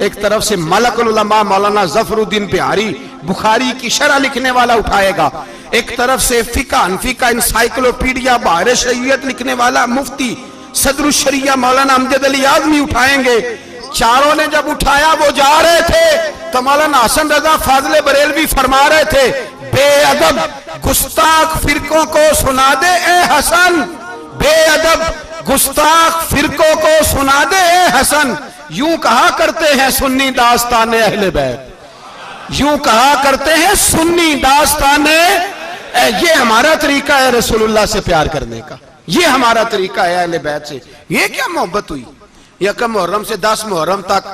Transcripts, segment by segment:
ایک طرف سے ملک العلماء مولانا ظفرالدین بہاری بخاری کی شرح لکھنے والا اٹھائے گا، ایک طرف سے فقہ حنفی کا انسائیکلوپیڈیا بحر شریعت لکھنے والا مفتی صدر الشریعہ مولانا امجد علی اعظمی اٹھائیں گے۔ چاروں نے جب اٹھایا وہ جا رہے تھے تو مولانا حسن رضا فاضل بریلوی فرما رہے تھے، بے ادب گستاخ فرقوں کو سنا دے اے حسن، بے ادب گستاخ فرقوں کو سنا دے اے حسن۔ یوں کہا کرتے ہیں سنی داستان اہل بیت، یوں کہا کرتے ہیں سنی داستان، یہ ہمارا طریقہ ہے رسول اللہ سے پیار کرنے کا، یہ ہمارا طریقہ ہے اہل بیت سے۔ یہ کیا محبت ہوئی؟ یکم محرم سے 10 محرم تک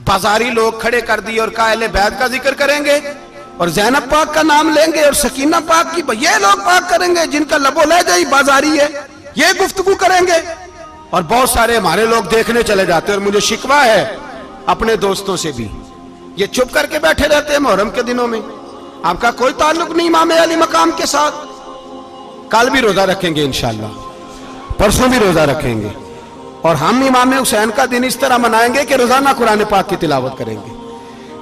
بازاری لوگ کھڑے کر دی اور کہا اہل بیت کا ذکر کریں گے اور زینب پاک کا نام لیں گے اور سکینہ پاک کی، یہ لوگ پاک کریں گے جن کا لب و لہجہ ہی بازاری ہے، یہ گفتگو کریں گے۔ اور بہت سارے ہمارے لوگ دیکھنے چلے جاتے ہیں، اور مجھے شکوہ ہے اپنے دوستوں سے بھی، یہ چپ کر کے بیٹھے رہتے ہیں محرم کے دنوں میں، آپ کا کوئی تعلق نہیں امام علی مقام کے ساتھ۔ کل بھی روزہ رکھیں گے انشاءاللہ، پرسوں بھی روزہ رکھیں گے، اور ہم امام حسین کا دن اس طرح منائیں گے کہ روزانہ قرآن پاک کی تلاوت کریں گے۔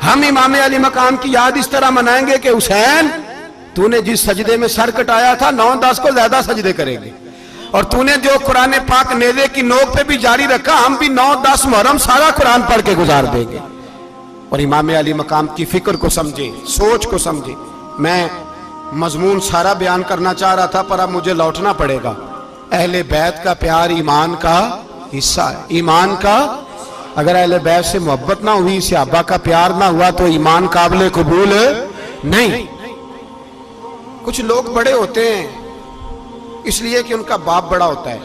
ہم امام علی مقام کی یاد اس طرح منائیں گے کہ حسین تو نے جس سجدے میں سر کٹایا تھا 9-10 کو زیادہ سجدے کریں گے، اور تو نے جو قرآن پاک نیزے کی نوک پہ بھی جاری رکھا، ہم بھی 9-10 محرم سارا قرآن پڑھ کے گزار دیں گے۔ اور امام علی مقام کی فکر کو سمجھے، سوچ کو سمجھے۔ میں مضمون سارا بیان کرنا چاہ رہا تھا پر اب مجھے لوٹنا پڑے گا۔ اہل بیت کا پیار ایمان کا حصہ ہے، ایمان کا، اگر اہل بیت سے محبت نہ ہوئی، صحابہ کا پیار نہ ہوا تو ایمان قابل قبول نہیں۔ کچھ لوگ بڑے ہوتے ہیں اس لیے کہ ان کا باپ بڑا ہوتا ہے،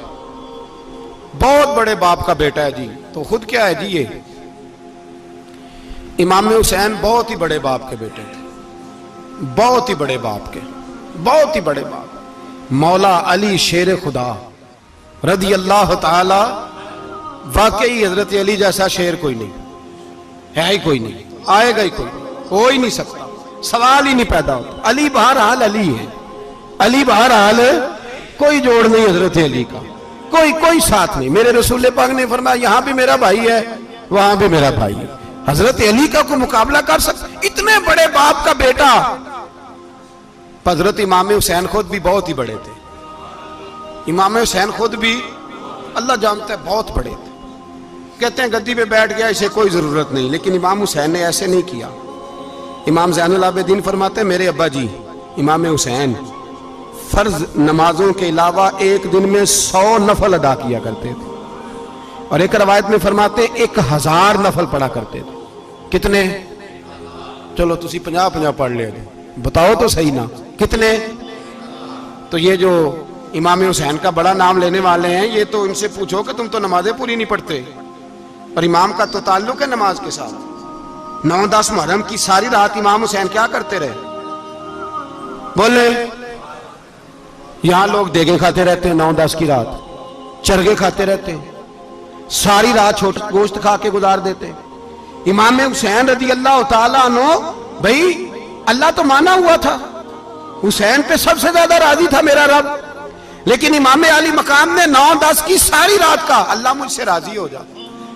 بہت بڑے باپ کا بیٹا ہے جی، تو خود کیا ہے جی، یہ امام حسین بہت ہی بڑے باپ کے بیٹے تھے، بہت ہی بڑے باپ کے، بہت ہی بڑے باپ۔ مولا علی شیر خدا رضی اللہ تعالی، واقعی حضرت علی جیسا شیر کوئی نہیں ہے، ہی کوئی نہیں، آئے گا ہی کوئی نہیں، ہو ہی نہیں سکتا، سوال ہی نہیں پیدا ہوتا۔ علی بہرحال علی ہے، علی بہرحال کوئی جوڑ نہیں حضرت علی کا، کوئی ساتھ نہیں۔ میرے رسول پاک نے فرمایا یہاں بھی میرا بھائی ہے وہاں بھی میرا بھائی ہے، حضرت علی کا کوئی مقابلہ کر سکتا؟ اتنے بڑے باپ کا بیٹا۔ حضرت امام حسین خود بھی بہت ہی بڑے تھے، امام حسین خود بھی اللہ جانتا ہے بہت بڑے تھے۔ کہتے ہیں گدی پہ بیٹھ گیا اسے کوئی ضرورت نہیں، لیکن امام حسین نے ایسے نہیں کیا۔ امام زین العابدین فرماتے ہیں میرے ابا جی امام حسین فرض نمازوں کے علاوہ ایک دن میں 100 نفل ادا کیا کرتے تھے، اور ایک روایت میں فرماتے ہیں 1000 نفل پڑھا کرتے تھے۔ کتنے؟ چلو تسی 50 پڑھ لے، بتاؤ تو صحیح نا کتنے؟ تو یہ جو امام حسین کا بڑا نام لینے والے ہیں، یہ تو ان سے پوچھو کہ تم تو نمازیں پوری نہیں پڑھتے، اور امام کا تو تعلق ہے نماز کے ساتھ۔ 9-10 محرم کی ساری رات امام حسین کیا کرتے رہے؟ بولے یہاں لوگ دیگیں کھاتے رہتے ہیں 9-10 کی رات، چرگے کھاتے رہتے ہیں، ساری رات گوشت کھا کے گزار دیتے ہیں۔ امام حسین رضی اللہ تعالیٰ عنہ، بھئی اللہ تو مانا ہوا تھا، حسین پہ سب سے زیادہ راضی تھا میرا رب، لیکن امام علی مقام نے 9-10 کی ساری رات کا اللہ مجھ سے راضی ہو جا،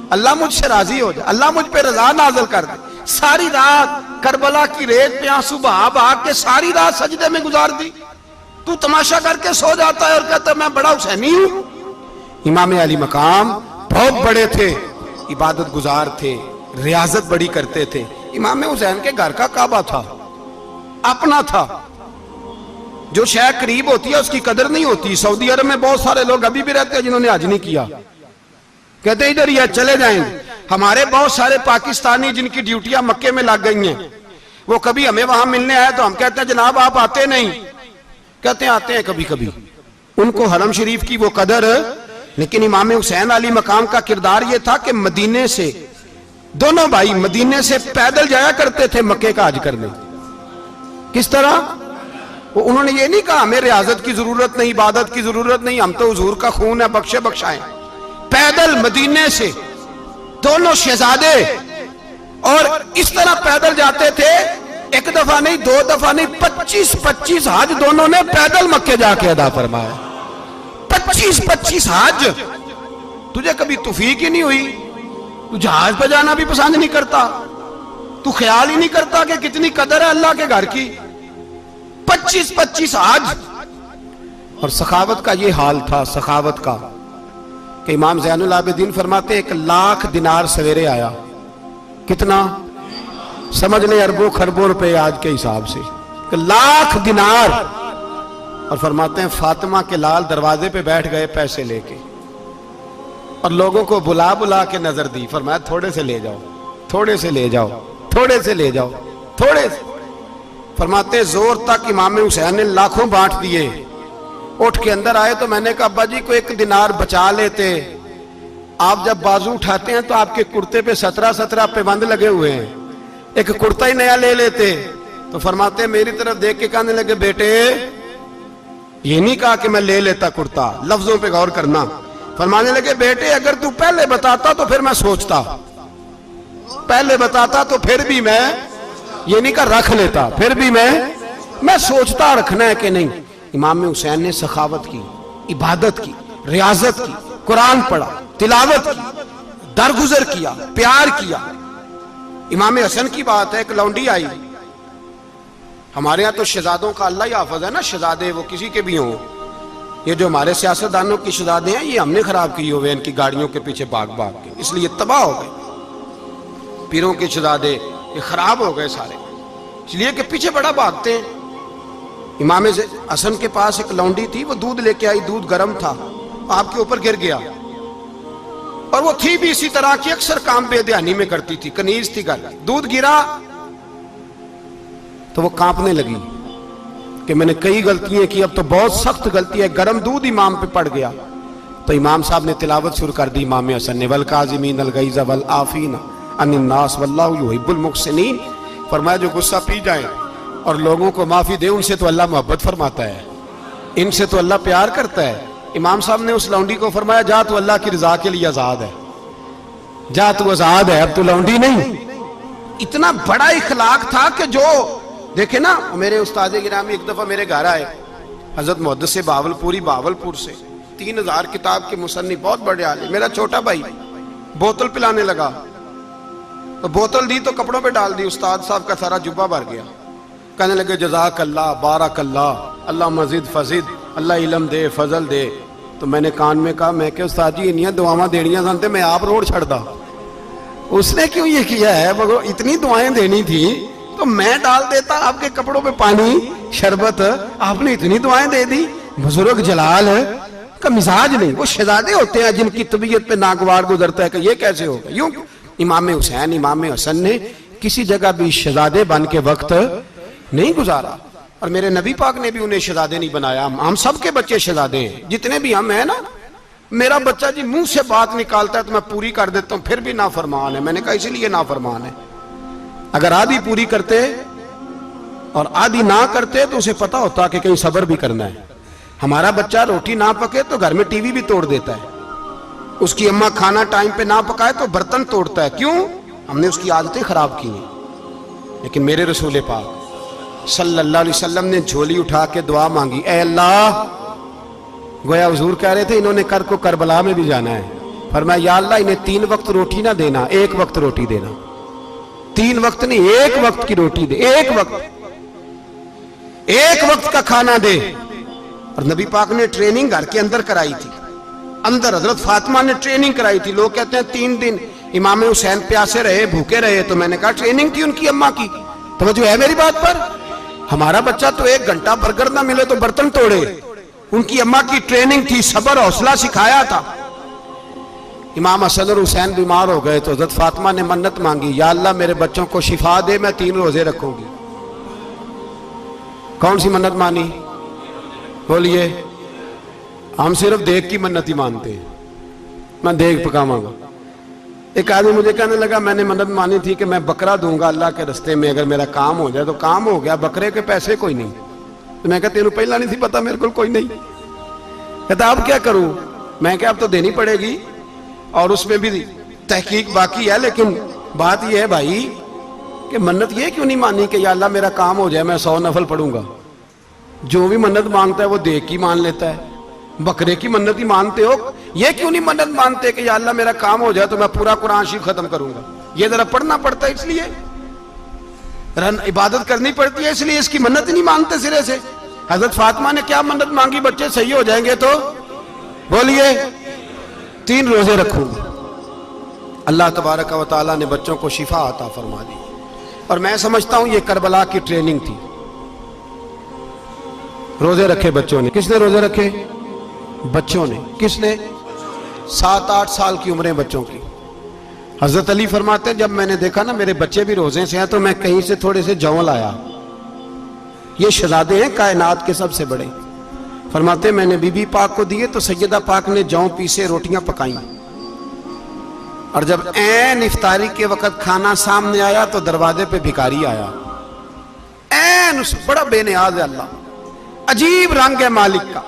اللہ مجھ سے راضی ہو جا، اللہ مجھ پہ رضا نازل کر دے۔ ساری رات کربلا کی ریت پہ آنسو بہا بہا کے ساری رات سجدے میں گزار دی، تو تماشا کر کے سو جاتا ہے اور کہتا ہے میں بڑا حسینی ہوں۔ امام علی مقام بہت بڑے تھے، عبادت گزار تھے، ریاضت بڑی کرتے تھے۔ امام حسین کے گھر کا کعبہ تھا، اپنا تھا، جو شے قریب ہوتی ہے اس کی قدر نہیں ہوتی۔ سعودی عرب میں بہت سارے لوگ ابھی بھی رہتے ہیں جنہوں نے حج نہیں کیا، کہتے ہیں ادھر ہی چلے جائیں گے۔ ہمارے بہت سارے پاکستانی جن کی ڈیوٹیاں مکے میں لگ گئی ہیں، وہ کبھی ہمیں وہاں ملنے آئے تو ہم کہتے ہیں جناب آپ آتے نہیں، کہتے ہیں آتے ہیں کبھی کبھی، ان کو حرم شریف کی وہ قدر۔ لیکن امام حسین علی مقام کا کردار یہ تھا کہ مدینے سے، دونوں بھائی مدینے سے پیدل جایا کرتے تھے مکے کا حج کرنے۔ کس طرح؟ انہوں نے یہ نہیں کہا ہمیں ریاضت کی ضرورت نہیں، عبادت کی ضرورت نہیں، ہم تو حضور کا خون ہے بخشے بخشائیں۔ پیدل مدینے سے دونوں شہزادے، اور اس طرح پیدل جاتے تھے، ایک دفعہ نہیں 2 دفعہ نہیں 25 حج دونوں نے پیدل مکے جا کے ادا فرمایا۔ 25 حج، تجھے کبھی توفیق ہی نہیں ہوئی تو جہاز پہ جانا بھی پسند نہیں کرتا، تو خیال ہی نہیں کرتا کہ کتنی قدر ہے اللہ کے گھر کی۔ 25 حج۔ اور سخاوت کا یہ حال تھا، سخاوت کا، کہ امام زین العابدین فرماتے 1,00,000 دینار سویرے آیا۔ کتنا؟ سمجھ لیں اربوں خربوں روپے آج کے حساب سے، 1,00,000 دینار۔ اور فرماتے ہیں فاطمہ کے لال دروازے پہ بیٹھ گئے پیسے لے کے، اور لوگوں کو بلا بلا کے نظر دی، فرمایا تھوڑے سے لے جاؤ، تھوڑے سے لے جاؤ، تھوڑے سے لے جاؤ، تھوڑے سے۔ فرماتے زور تک امام حسین نے لاکھوں بانٹ دیے۔ اٹھ کے اندر آئے تو میں نے کہا ابا جی کو 1 دینار بچا لیتے، آپ جب بازو اٹھاتے ہیں تو آپ کے کرتے پہ 17 پیبند لگے ہوئے ہیں، ایک کرتا ہی نیا لے لیتے۔ تو فرماتے میری طرف دیکھ کے کہنے لگے بیٹے یہ نہیں کہا کہ میں لے لیتا کرتا، لفظوں پہ غور کرنا۔ فرمانے لگے بیٹے اگر تو پہلے بتاتا تو پھر میں سوچتا، پہلے بتاتا تو پھر بھی میں یہ نہیں کہا رکھ لیتا، پھر بھی میں سوچتا رکھنا ہے کہ نہیں۔ امام حسین نے سخاوت کی، عبادت کی، ریاضت کی، قرآن پڑھا، تلاوت کی، درگزر کیا، پیار کیا۔ امام حسن کی بات ہے، ایک لونڈی آئی، ہمارے ہاں تو شہزادوں کا اللہ ہی حافظ ہے نا، شہزادے وہ کسی کے بھی ہوں، یہ جو ہمارے سیاستدانوں کی شہزادے ہیں یہ ہم نے خراب کیے ہوئے ان کی گاڑیوں کے پیچھے بھاگ بھاگ کے، اس لیے تباہ ہو گئے۔ پیروں کے شہزادے یہ خراب ہو گئے سارے، اس لیے کہ پیچھے بڑا بھاگتے ہیں۔ امام حسن کے پاس ایک لونڈی تھی، وہ دودھ لے کے آئی، دودھ گرم تھا، آپ کے اوپر گر گیا، اور وہ تھی بھی اسی طرح کی، اکثر کام بے دھیانی میں کرتی تھی، کنیز تھی گھر، دودھ گرا تو وہ کانپنے لگی کہ میں نے کئی غلطیاں کی، اب تو بہت سخت غلطی ہے، گرم دودھ امام پہ پڑ گیا۔ تو امام صاحب نے تلاوت شروع کر دی، امام حسن نے والکاظمین الغیظ والعافین عن الناس واللہ یحب المحسنین۔ فرمایا جو غصہ پی جائیں اور لوگوں کو معافی دے، ان سے تو اللہ محبت فرماتا ہے، ان سے تو اللہ پیار کرتا ہے۔ امام صاحب نے اس لونڈی کو فرمایا جا تو اللہ کی رضا کے لیے آزاد ہے، جا تو آزاد ہے، اب تو لونڈی نہیں۔ اتنا بڑا اخلاق تھا کہ جو دیکھیں نا، میرے استاد گرامی ایک دفعہ میرے گھر آئے، حضرت محدث باولپوری، باولپور سے، 3000 کتاب کے مصنف، بہت بڑے عالم، میرا چھوٹا بھائی بوتل پلانے لگا، تو بوتل دی تو کپڑوں پہ ڈال دی، استاد صاحب کا سارا جبہ بھر گیا، کہنے لگے جزاک اللہ، بارک اللہ، اللہ مزید فزید، اللہ علم دے، فضل دے۔ تو میں نے کان میں کہا، میں کہ استاد جی انیاں دعاواں دینیاں سنتے میں آپ روڑ چھڑ دا، اس نے کیوں یہ کیا ہے؟ اتنی دعائیں دینی تھی تو میں ڈال دیتا آپ کے کپڑوں پہ پانی شربت، آپ نے اتنی دعائیں دے دی۔ بزرگ جلال کا مزاج نہیں، وہ شہزادے ہوتے ہیں جن کی طبیعت پہ ناگوار گزرتا ہے کہ یہ کیسے ہوگا۔ یوں امام حسین، امام حسن نے کسی جگہ بھی شہزادے بن کے وقت نہیں گزارا، اور میرے نبی پاک نے بھی انہیں شہزادے نہیں بنایا۔ ہم سب کے بچے شہزادے ہیں، جتنے بھی ہم ہیں نا۔ میرا بچہ جی منہ سے بات نکالتا ہے تو میں پوری کر دیتا ہوں، پھر بھی نافرمان ہے۔ میں نے کہا اسی لیے نافرمان ہے، اگر آدھی پوری کرتے اور آدھی نہ کرتے تو اسے پتا ہوتا کہ کہیں صبر بھی کرنا ہے۔ ہمارا بچہ روٹی نہ پکے تو گھر میں ٹی وی بھی توڑ دیتا ہے، اس کی اماں کھانا ٹائم پہ نہ پکائے تو برتن توڑتا ہے، کیوں؟ ہم نے اس کی عادتیں خراب کی ہیں۔ لیکن میرے رسول پاک صلی اللہ علیہ وسلم نے جھولی اٹھا کے دعا مانگی، اے اللہ، گویا حضور کہہ رہے تھے انہوں نے کو کربلا میں بھی جانا ہے، فرمایا یا اللہ انہیں 3 وقت روٹی نہ دینا، 1 وقت روٹی دینا، 3 وقت نہیں، 1 وقت کی روٹی دے، 1 وقت کا کھانا دے۔ اور نبی پاک نے ٹریننگ گھر کے اندر کرائی تھی، اندر حضرت فاطمہ نے ٹریننگ کرائی تھی۔ لوگ کہتے ہیں 3 دن امام حسین پیاسے رہے، بھوکے رہے، تو میں نے کہا ٹریننگ تھی ان کی اماں کی۔ توجہ ہے میری بات پر؟ ہمارا بچہ تو 1 گھنٹہ برگر نہ ملے تو برتن توڑے، ان کی اماں کی ٹریننگ تھی، صبر حوصلہ سکھایا تھا۔ امام حسن اور حسین بیمار ہو گئے تو حضرت فاطمہ نے منت مانگی، یا اللہ میرے بچوں کو شفا دے، میں 3 روزے رکھوں گی۔ کون سی منت مانی؟ بولیے۔ ہم صرف دیکھ کی منت ہی مانتے ہیں، میں دیکھ پکاواں گا۔ ایک آدمی مجھے کہنے لگا میں نے منت مانی تھی کہ میں بکرا دوں گا اللہ کے رستے میں، اگر میرا کام ہو جائے، تو کام ہو گیا، بکرے کے پیسے کوئی نہیں۔ تو میں کہا تینوں پہلا نہیں تھی پتا میرے کو کوئی نہیں؟ کہتا اب کیا کروں؟ میں کہا اب تو دینی پڑے گی، اور اس میں بھی تحقیق باقی ہے، لیکن بات یہ ہے بھائی کہ منت یہ کیوں نہیں مانی کہ یا اللہ میرا کام ہو جائے، میں 100 نفل پڑھوں گا۔ جو بھی منت مانگتا ہے وہ دیکھ کی مان لیتا ہے، بکرے کی منت ہی مانتے ہو، یہ کیوں نہیں منت مانتے کہ یا اللہ میرا کام ہو جائے تو میں پورا قرآن شریف ختم کروں گا؟ یہ ذرا پڑھنا پڑتا ہے، اس لیے عبادت کرنی پڑتی ہے، اس لیے اس کی منت نہیں مانتے سرے سے۔ حضرت فاطمہ نے کیا منت مانگی؟ بچے صحیح ہو جائیں گے تو بولیے 3 روزے رکھوں گا۔ اللہ تبارک و تعالیٰ نے بچوں کو شفا عطا فرما دی، اور میں سمجھتا ہوں یہ کربلا کی ٹریننگ تھی۔ روزے رکھے بچوں نے۔ کس نے روزے رکھے؟ بچوں نے۔ کس نے؟ 7-8 سال کی عمریں بچوں کی۔ حضرت علی فرماتے ہیں جب میں نے دیکھا نا میرے بچے بھی روزے سے ہیں تو میں کہیں سے تھوڑے سے جوں لایا۔ یہ شہزادے ہیں کائنات کے سب سے بڑے۔ فرماتے ہیں میں نے بی بی پاک کو دیے تو سیدہ پاک نے جوں پیسے روٹیاں پکائیں، اور جب عین افطاری کے وقت کھانا سامنے آیا تو دروازے پہ بھکاری آیا۔ عین اس بڑا بے نیاز ہے اللہ، عجیب رنگ ہے مالک کا۔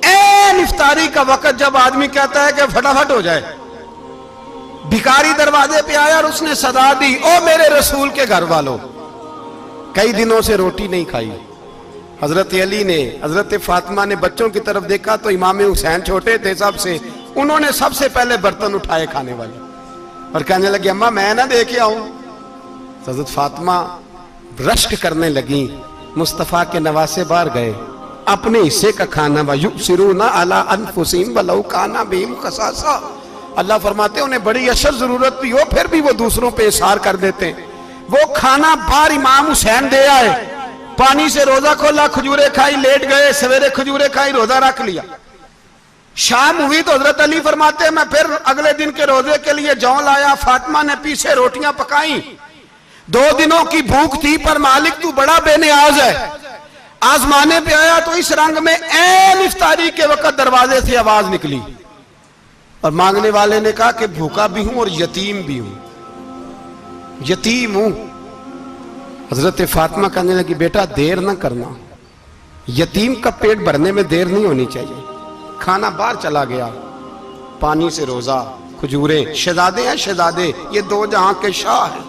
عین افطاری کا وقت جب آدمی کہتا ہے کہ فٹافٹ ہو جائے، بھکاری دروازے پہ آیا اور اس نے صدا دی، او میرے رسول کے گھر والوں، کئی دنوں سے روٹی نہیں کھائی۔ حضرت علی نے، حضرت فاطمہ نے بچوں کی طرف دیکھا تو امام حسین چھوٹے تھے سب سے، انہوں نے سب سے پہلے برتن اٹھائے کھانے والے، اور کہنے لگے اماں میں نہ دے کے آؤں؟ حضرت فاطمہ رشک کرنے لگیں۔ مصطفیٰ کے نواسے باہر گئے، اپنے حصے کا کھانا وَيُؤْثِرُونَ عَلَىٰ أَنفُسِهِمْ وَلَوْ كَانَ بِهِمْ خَصَاصَةٌ۔ اللہ فرماتے ہیں انہیں بڑی اشد ضرورت بھی ہو پھر بھی وہ دوسروں پہ اثار کر دیتے ہیں۔ وہ کھانا باہر امام حسین دے آئے، پانی سے روزہ کھولا، کھجورے کھائی، لیٹ گئے، سویرے کھجورے کھائی، روزہ رکھ لیا۔ شام ہوئی تو حضرت علی فرماتے ہیں میں پھر اگلے دن کے روزے کے لیے جوں لایا، فاطمہ نے پیچھے روٹیاں پکائیں۔ 2 دنوں کی بھوک تھی پر مالک تو بڑا بے نیاز ہے۔ آزمانے پہ آیا تو اس رنگ میں عین افطاری کے وقت دروازے سے آواز نکلی، اور مانگنے والے نے کہا کہ بھوکا بھی ہوں اور یتیم بھی ہوں، یتیم ہوں۔ حضرت فاطمہ کہنے لگی بیٹا دیر نہ کرنا، یتیم کا پیٹ بھرنے میں دیر نہیں ہونی چاہیے۔ کھانا باہر چلا گیا، پانی سے روزہ، کھجورے۔ شہزادے ہیں شہزادے، یہ 2 جہاں کے شاہ ہیں،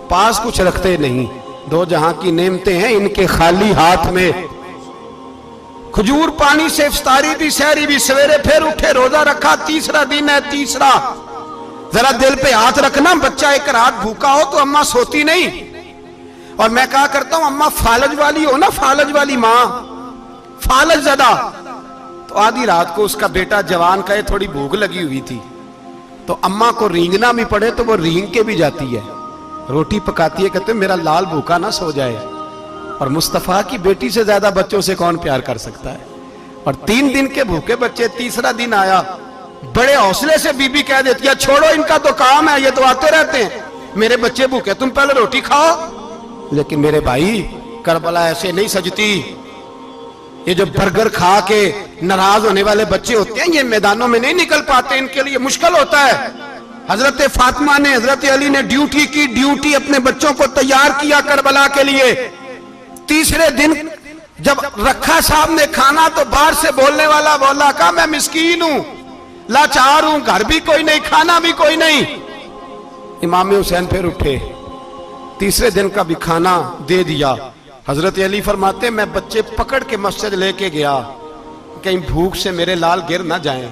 پاس کچھ رکھتے نہیں، 2 جہاں کی نعمتیں ہیں ان کے خالی ہاتھ میں۔ کھجور پانی سے افطاری بھی، سحری بھی، سویرے پھر اٹھے، روزہ رکھا، تیسرا دن ہے، تیسرا۔ ذرا دل پہ ہاتھ رکھنا، بچہ ایک رات بھوکا ہو تو اماں سوتی نہیں، اور میں کہا کرتا ہوں اماں فالج والی ہو نا، فالج والی ماں، فالج زدہ، تو آدھی رات کو اس کا بیٹا جوان کہے تھوڑی بھوک لگی ہوئی تھی تو اماں کو رینگنا بھی پڑے تو وہ رینگ کے بھی جاتی ہے، روٹی پکاتی ہے، کہتے ہیں میرا لال بھوکا نہ سو جائے۔ اور مصطفیٰ کی بیٹی سے زیادہ بچوں سے کون پیار کر سکتا ہے؟ اور 3 دن کے بھوکے بچے، تیسرا دن آیا، بڑے حوصلے سے بی بی کہہ دیتی ہے چھوڑو ان کا تو کام ہے، یہ تو آتے رہتے ہیں، میرے بچے بھوکے تم پہلے روٹی کھاؤ۔ لیکن میرے بھائی کربلا ایسے نہیں سجتی۔ یہ جو برگر کھا کے ناراض ہونے والے بچے ہوتے ہیں یہ میدانوں میں نہیں نکل پاتے، ان کے لیے مشکل ہوتا ہے۔ حضرت فاطمہ نے، حضرت علی نے ڈیوٹی کی، ڈیوٹی اپنے بچوں کو تیار کیا کربلا کے لیے۔ تیسرے دن جب رکھا صاحب نے کھانا تو باہر سے بولنے والا بولا کہا میں مسکین ہوں، لاچار ہوں، گھر بھی کوئی نہیں، کھانا بھی کوئی نہیں۔ امام حسین پھر اٹھے، تیسرے دن کا بھی کھانا دے دیا۔ حضرت علی فرماتے میں بچے پکڑ کے مسجد لے کے گیا، کہیں بھوک سے میرے لال گر نہ جائیں۔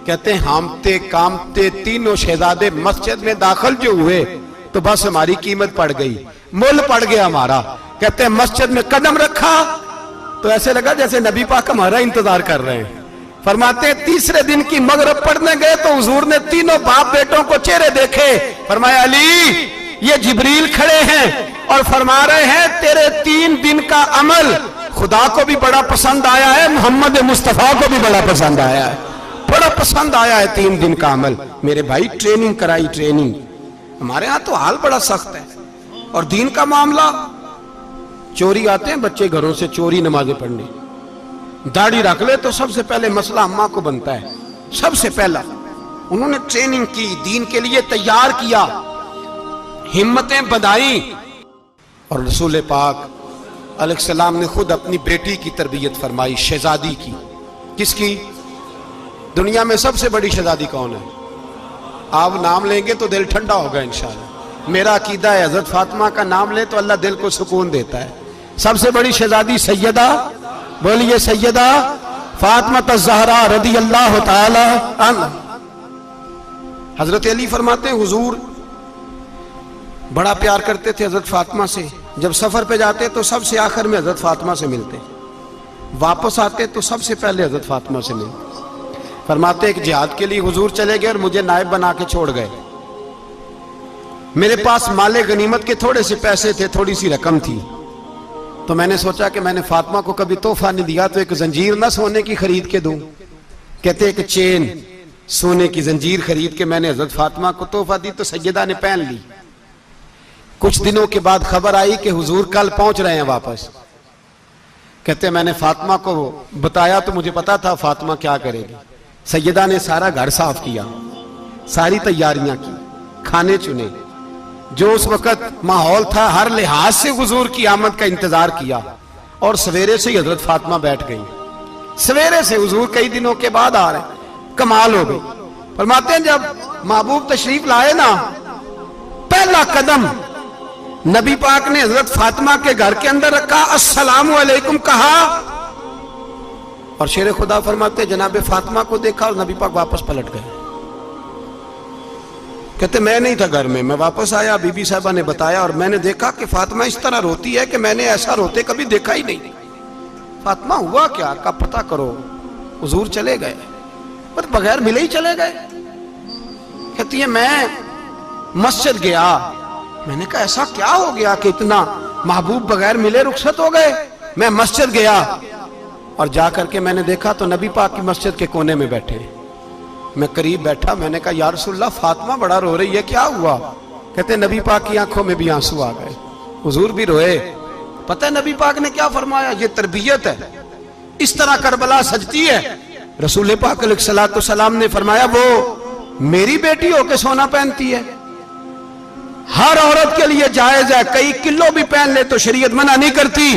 کہتے ہیں ہامتے کامتے تینوں شہزادے مسجد میں داخل جو ہوئے تو بس ہماری قیمت پڑ گئی، مول پڑ گیا ہمارا۔ کہتے ہیں مسجد میں قدم رکھا تو ایسے لگا جیسے نبی پاک ہمارا انتظار کر رہے ہیں۔ فرماتے ہیں تیسرے دن کی مغرب پڑھنے گئے تو حضور نے تینوں باپ بیٹوں کو چہرے دیکھے، فرمایا علی یہ جبریل کھڑے ہیں اور فرما رہے ہیں تیرے 3 دن کا عمل خدا کو بھی بڑا پسند آیا ہے، محمد مصطفیٰ کو بھی بڑا پسند آیا ہے، بڑا پسند آیا ہے 3 دن کا عمل۔ میرے بھائی ٹریننگ کرائی، ٹریننگ۔ ہمارے ہاں تو حال بڑا سخت ہے، اور دین کا معاملہ، چوری آتے ہیں بچے گھروں سے چوری نمازیں پڑھنے، داڑھی رکھ لے تو سب سے پہلے مسئلہ اماں کو بنتا ہے، سب سے پہلا۔ انہوں نے ٹریننگ کی، دین کے لیے تیار کیا، ہمتیں بندھائیں، اور رسول پاک علیہ السلام نے خود اپنی بیٹی کی تربیت فرمائی، شہزادی کی۔ کس کی؟ دنیا میں سب سے بڑی شہزادی کون ہے؟ آپ نام لیں گے تو دل ٹھنڈا ہوگا انشاءاللہ۔ میرا عقیدہ ہے حضرت فاطمہ کا نام لے تو اللہ دل کو سکون دیتا ہے۔ سب سے بڑی شہزادی سیدہ، بولیے سیدہ فاطمہ الزہرا رضی اللہ تعالی عنہ. حضرت علی فرماتے ہیں حضور بڑا پیار کرتے تھے حضرت فاطمہ سے. جب سفر پہ جاتے تو سب سے آخر میں حضرت فاطمہ سے ملتے، واپس آتے تو سب سے پہلے حضرت فاطمہ سے ملتے. فرماتے ایک جہاد کے لیے حضور چلے گئے اور مجھے نائب بنا کے چھوڑ گئے. میرے پاس مال غنیمت کے تھوڑے سے پیسے تھے، تھوڑی سی رقم تھی، تو میں نے سوچا کہ میں نے فاطمہ کو کبھی تحفہ نہیں دیا تو ایک زنجیر نہ سونے کی خرید کے دوں. کہتے ایک چین سونے کی زنجیر خرید کے میں نے حضرت فاطمہ کو تحفہ دی تو سیدہ نے پہن لی. کچھ دنوں کے بعد خبر آئی کہ حضور کل پہنچ رہے ہیں واپس. کہتے میں نے فاطمہ کو بتایا تو مجھے پتا تھا فاطمہ کیا کرے گی. سیدہ نے سارا گھر صاف کیا، ساری تیاریاں کی، کھانے چنے، جو اس وقت ماحول تھا ہر لحاظ سے حضور کی آمد کا انتظار کیا. اور سویرے سے ہی حضرت فاطمہ بیٹھ گئی. سویرے سے حضور کئی دنوں کے بعد آ رہے ہیں. کمال ہو گئی. فرماتے ہیں جب محبوب تشریف لائے نا، پہلا قدم نبی پاک نے حضرت فاطمہ کے گھر کے اندر رکھا، السلام علیکم کہا، اور شیر خدا فرماتے جناب فاطمہ کو دیکھا اور نبی پاک واپس پلٹ گئے. کہتے میں نہیں تھا گھر میں واپس آیا، بی بی صاحبہ نے بتایا اور میں نے دیکھا کہ فاطمہ اس طرح روتی ہے کہ میں نے ایسا روتے کبھی دیکھا ہی نہیں. فاطمہ ہوا کیا کا پتہ کرو. حضور چلے گئے پر بغیر ملے ہی چلے گئے. کہتی ہے میں مسجد گیا، میں نے کہا ایسا کیا ہو گیا کہ اتنا محبوب بغیر ملے رخصت ہو گئے. میں مسجد گیا اور جا کر کے میں نے دیکھا تو نبی پاک کی مسجد کے کونے میں بیٹھے. میں قریب بیٹھا، میں نے کہا یا رسول اللہ فاطمہ بڑا رو رہی ہے، کیا ہوا؟ کہتے نبی پاک کی آنکھوں میں بھی آنسو آ گئے، حضور بھی روئے. پتہ ہے نبی پاک نے کیا فرمایا؟ یہ تربیت ہے، اس طرح کربلا سجتی ہے. رسول پاک علیہ الصلوۃ والسلام نے فرمایا وہ میری بیٹی ہو کے سونا پہنتی ہے. ہر عورت کے لیے جائز ہے، کئی کلو بھی پہن لے تو شریعت منع نہیں کرتی.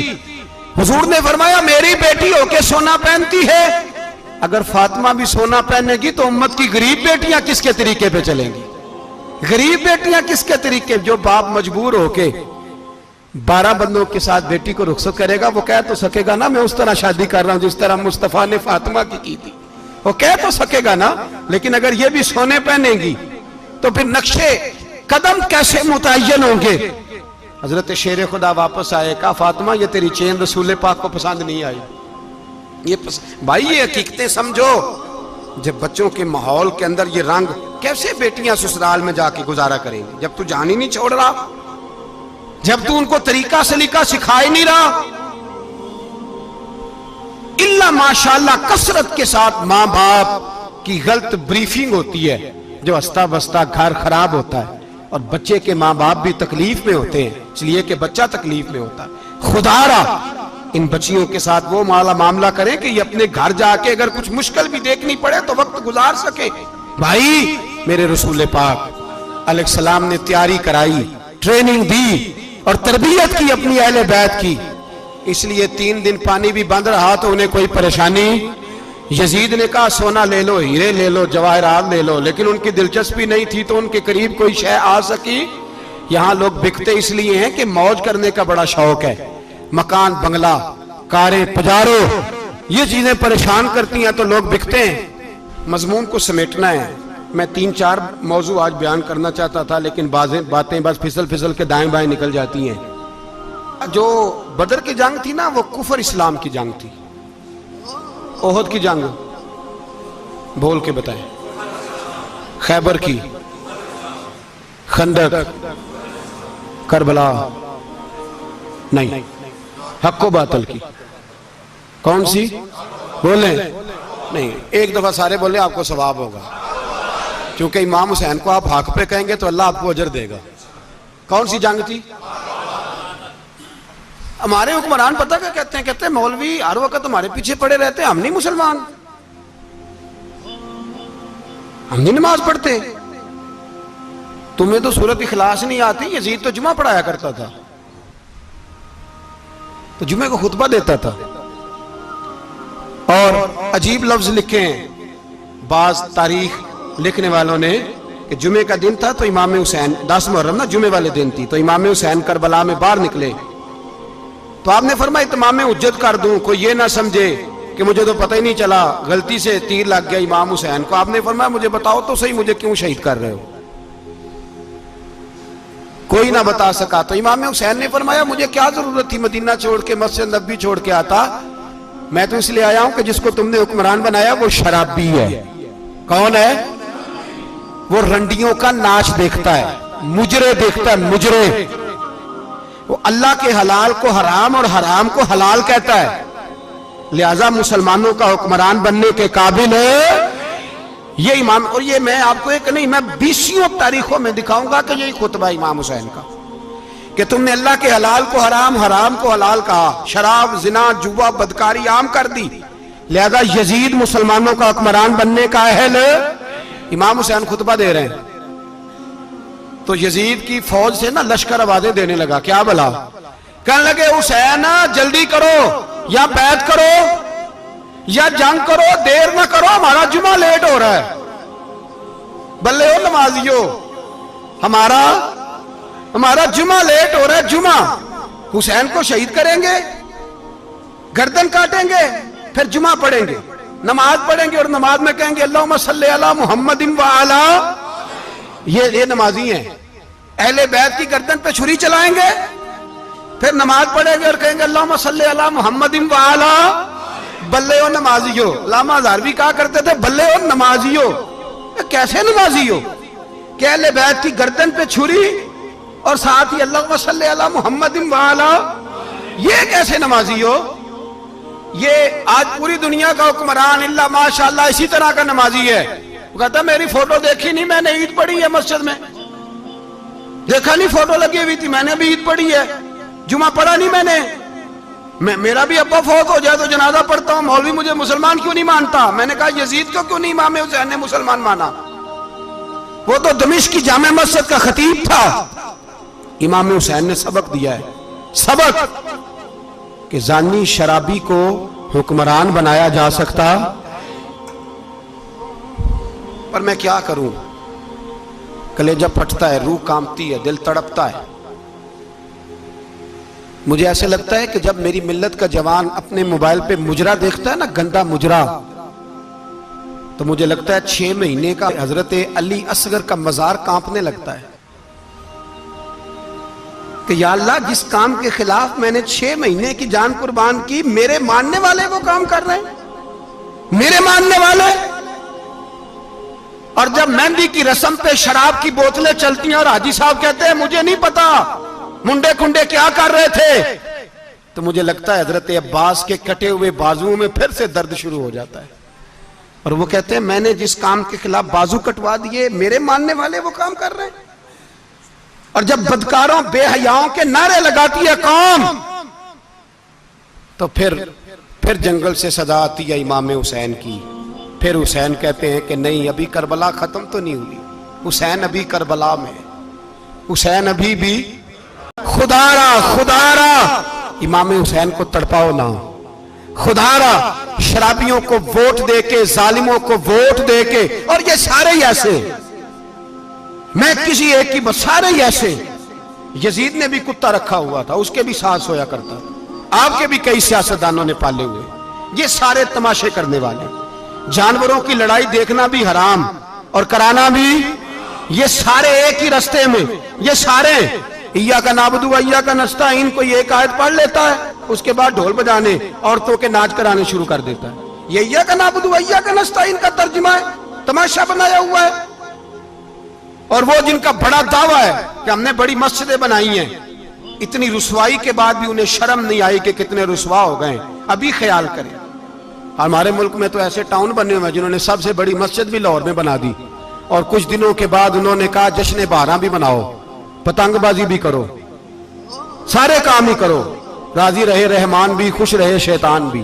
حضور نے فرمایا میری بیٹی ہو کے سونا پہنتی ہے. اگر فاطمہ بھی سونا پہنے گی تو امت کی غریب بیٹیاں کس کے طریقے پہ چلیں گی؟ غریب بیٹیاں کس کے طریقے؟ جو باپ مجبور ہو کے 12 بندوں کے ساتھ بیٹی کو رخصت کرے گا وہ کہہ تو سکے گا نا میں اس طرح شادی کر رہا ہوں جس طرح مصطفیٰ نے فاطمہ کی تھی. وہ کہہ تو سکے گا نا. لیکن اگر یہ بھی سونے پہنے گی تو پھر نقشے قدم کیسے متعین ہوں گے؟ حضرت شیر خدا واپس آئے، کہا فاطمہ یہ تیری چین رسول پاک کو پسند نہیں آئی. بھائی یہ حقیقتیں سمجھو. جب بچوں کے ماحول کے اندر یہ رنگ، کیسے بیٹیاں سسرال میں جا کے گزارا کریں گی جب تو جان ہی نہیں چھوڑ رہا، جب تو ان کو طریقہ سلیقہ سکھا ہی نہیں رہا. الا ماشاءاللہ کثرت کے ساتھ ماں باپ کی غلط بریفنگ ہوتی ہے جو ہستا بستا گھر خراب ہوتا ہے، اور بچے کے ماں باپ بھی تکلیف میں ہوتے ہیں اس لیے کہ بچہ تکلیف میں ہوتا ہے. خدا را ان بچیوں کے ساتھ وہ معاملہ کریں کہ یہ اپنے گھر جا کے اگر کچھ مشکل بھی دیکھنی پڑے تو وقت گزار سکے. بھائی میرے رسول پاک علیہ السلام نے تیاری کرائی، ٹریننگ دی اور تربیت کی اپنی اہل بیت کی. اس لیے 3 دن پانی بھی بند رہا تو انہیں کوئی پریشانی. یزید نے کہا سونا لے لو، ہیرے لے لو، جواہرات لے لو، لیکن ان کی دلچسپی نہیں تھی تو ان کے قریب کوئی شے آ سکی. یہاں لوگ بکتے اس لیے ہیں کہ موج کرنے کا بڑا شوق ہے. مکان بنگلہ کاریں پجارو یہ چیزیں پریشان کرتی ہیں تو لوگ بکتے ہیں. مضمون کو سمیٹنا ہے. میں 3-4 موضوع آج بیان کرنا چاہتا تھا لیکن باتیں بس پھسل کے دائیں بائیں نکل جاتی ہیں. جو بدر کی جنگ تھی نا وہ کفر اسلام کی جنگ تھی. احد کی جنگ بول کے بتائیں. خیبر کی، خندق، کربلا نہیں، حق و باطل کی. کون سی بولیں؟ نہیں، ایک دفعہ سارے بولیں آپ کو ثواب ہوگا کیونکہ امام حسین کو آپ حق پہ کہیں گے تو اللہ آپ کو اجر دے گا. کون سی جنگ تھی؟ ہمارے حکمران پتہ کیا کہتے ہیں مولوی ہر وقت ہمارے پیچھے پڑے رہتے ہیں، ہم نہیں مسلمان، ہم نہیں نماز پڑھتے. تمہیں تو سورۃ اخلاص نہیں آتی. یزید تو جمعہ پڑھایا کرتا تھا تو جمعے کو خطبہ دیتا تھا. اور عجیب لفظ لکھے ہیں بعض تاریخ لکھنے والوں نے کہ جمعے کا دن تھا تو امام حسین 10 محرم نا جمعے والے دن تھی تو امام حسین کربلا میں باہر نکلے تو آپ نے فرمایا اتمام حجت کر دوں، کوئی یہ نہ سمجھے کہ مجھے تو پتہ ہی نہیں چلا، غلطی سے تیر لگ گیا امام حسین کو. آپ نے فرمایا مجھے بتاؤ تو صحیح مجھے کیوں شہید کر رہے ہو؟ کوئی نہ بتا سکا. تو امام حسین نے فرمایا مجھے کیا ضرورت تھی مدینہ چھوڑ کے، مسجد نبوی چھوڑ کے آتا. میں تو اس لیے آیا ہوں کہ جس کو تم نے حکمران بنایا وہ شرابی ہے. کون ہے؟ وہ رنڈیوں کا ناچ دیکھتا ہے، مجرے دیکھتا ہے، مجرے. وہ اللہ کے حلال کو حرام اور حرام کو حلال کہتا ہے. لہذا مسلمانوں کا حکمران بننے کے قابل ہے یہ امام. اور یہ میں آپ کو ایک نہیں، میں 20 تاریخوں میں دکھاؤں گا کہ یہی خطبہ امام حسین کا، کہ تم نے اللہ کے حلال کو حرام، حرام کو حلال کہا، شراب، زنا، جوا، بدکاری عام کر دی. لہذا یزید مسلمانوں کا حکمران بننے کا اہل. امام حسین خطبہ دے رہے ہیں تو یزید کی فوج سے نا لشکر آوازیں دینے لگا. کیا بلا؟ کہنے لگے حسین جلدی کرو، یا بیعت کرو یا جنگ کرو، دیر نہ کرو، ہمارا جمعہ لیٹ ہو رہا ہے. بلے ہو نمازیو، ہمارا جمعہ لیٹ ہو رہا ہے. جمعہ حسین کو شہید کریں گے، گردن کاٹیں گے، پھر جمعہ پڑھیں گے، نماز پڑھیں گے، اور نماز میں کہیں گے اللہم صلی علی محمد وعلی. یہ نمازی ہیں. اہل بیت کی گردن پہ چھری چلائیں گے، پھر نماز پڑھیں گے اور کہیں گے اللہم صلی علی محمد وعلی. بلے ہو نمازیو. علامہ ہزاروی کہا کرتے تھے بلے ہو نمازیو. کیسے نمازیو کہ اہل بیت کی گردن پہ چھری اور ساتھ ہی اللہم صلی علی محمد وعلی؟ یہ کیسے نمازی ہو؟ یہ آج پوری دنیا کا حکمران اللہ ماشاءاللہ اسی طرح کا نمازی ہے. وہ کہتا میری فوٹو دیکھی نہیں، میں نے عید پڑھی ہے مسجد میں، دیکھا نہیں فوٹو لگی ہوئی تھی، میں نے بھی عید پڑھی ہے، جمعہ پڑھا نہیں میں نے. میرا بھی ابا فوت ہو جائے تو جنازہ پڑھتا ہوں، مولوی مجھے مسلمان کیوں نہیں مانتا؟ میں نے کہا یزید کو کیوں نہیں امام حسین نے مسلمان مانا؟ وہ تو دمشق کی جامع مسجد کا خطیب تھا. امام حسین نے سبق دیا ہے، سبق کہ زانی شرابی کو حکمران بنایا جا سکتا. پر میں کیا کروں، کلیجہ پھٹتا ہے، روح کانپتی ہے، دل تڑپتا ہے. مجھے ایسے لگتا ہے کہ جب میری ملت کا جوان اپنے موبائل پہ مجرا دیکھتا ہے نا، گندا مجرا، تو مجھے لگتا ہے 6 مہینے کا حضرت علی اصغر کا مزار کانپنے لگتا ہے کہ یا اللہ جس کام کے خلاف میں نے 6 مہینے کی جان قربان کی، میرے ماننے والے وہ کام کر رہے ہیں، میرے ماننے والے. اور جب مہندی کی رسم پہ شراب کی بوتلیں چلتی ہیں اور حاجی صاحب کہتے ہیں مجھے نہیں پتا منڈے کنڈے کیا کر رہے تھے، تو مجھے لگتا ہے حضرت عباس کے کٹے ہوئے بازوؤں میں پھر سے درد شروع ہو جاتا ہے. اور وہ کہتے ہیں میں نے جس کام کے خلاف بازو کٹوا دیے، میرے ماننے والے وہ کام کر رہے ہیں. اور جب بدکاروں بے حیاؤں کے نعرے لگاتی ہے قوم، تو پھر جنگل سے صدا آتی ہے امام حسین کی. پھر حسین کہتے ہیں کہ نہیں، ابھی کربلا ختم تو نہیں ہوئی، حسین ابھی کربلا میں، حسین ابھی بھی. خدا را امام حسین کو تڑپاؤ نہ، خدا را شرابیوں کو ووٹ دے کے، ظالموں کو ووٹ دے کے. اور یہ سارے ہی ایسے، میں کسی ایک کی بس، سارے ہی ایسے. یزید نے بھی کتا رکھا ہوا تھا، اس کے بھی ساتھ سویا کرتا تھا، آپ کے بھی کئی سیاستدانوں نے پالے ہوئے. یہ سارے تماشے کرنے والے، جانوروں کی لڑائی دیکھنا بھی حرام اور کرانا بھی. یہ سارے ایک ہی رستے میں، یہ سارے ایاک نعبد و ایاک نستعین کوئی ایک آیت پڑھ لیتا ہے، اس کے بعد ڈھول بجانے، عورتوں کے ناچ کرانے شروع کر دیتا ہے. یہ ایاک نعبد و ایاک نستعین کا ترجمہ ہے، تماشا بنایا ہوا ہے. اور وہ جن کا بڑا دعویٰ ہے کہ ہم نے بڑی مسجدیں بنائی ہیں، اتنی رسوائی کے بعد بھی انہیں شرم نہیں آئی کہ کتنے رسوا ہو گئے. ابھی خیال کریں، ہمارے ملک میں تو ایسے ٹاؤن بنے ہوئے ہیں جنہوں نے سب سے بڑی مسجد بھی لاہور میں بنا دی، اور کچھ دنوں کے بعد انہوں نے کہا جشن بہاراں بھی بناؤ، پتنگ بازی بھی کرو، سارے کام ہی کرو، راضی رہے رحمان بھی، خوش رہے شیطان بھی.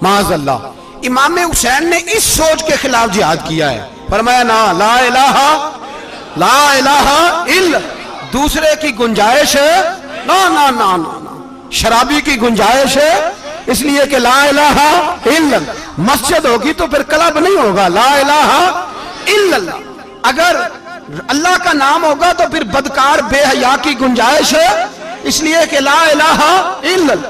معاذ اللہ. امام حسین نے اس سوچ کے خلاف جہاد کیا ہے. فرمایا نا لا الہ الا، دوسرے کی گنجائش ہے نا، شرابی کی گنجائش ہے، اس لیے کہ لا الہ الا. مسجد ہوگی تو پھر کلب نہیں ہوگا، لا الہ الا اللہ. اگر اللہ کا نام ہوگا تو پھر بدکار بے حیا کی گنجائش ہے، اس لیے کہ لا الہ الا اللہ.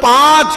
5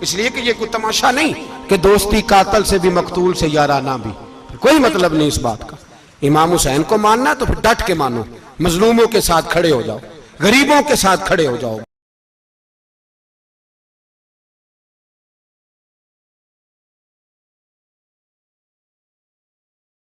اس لیے کہ یہ کوئی تماشا نہیں کہ دوستی قاتل سے بھی مقتول سے یارانہ بھی، کوئی مطلب نہیں اس بات کا۔ امام حسین کو ماننا تو پھر ڈٹ کے مانو، مظلوموں کے ساتھ کھڑے ہو جاؤ، غریبوں کے ساتھ کھڑے ہو جاؤ۔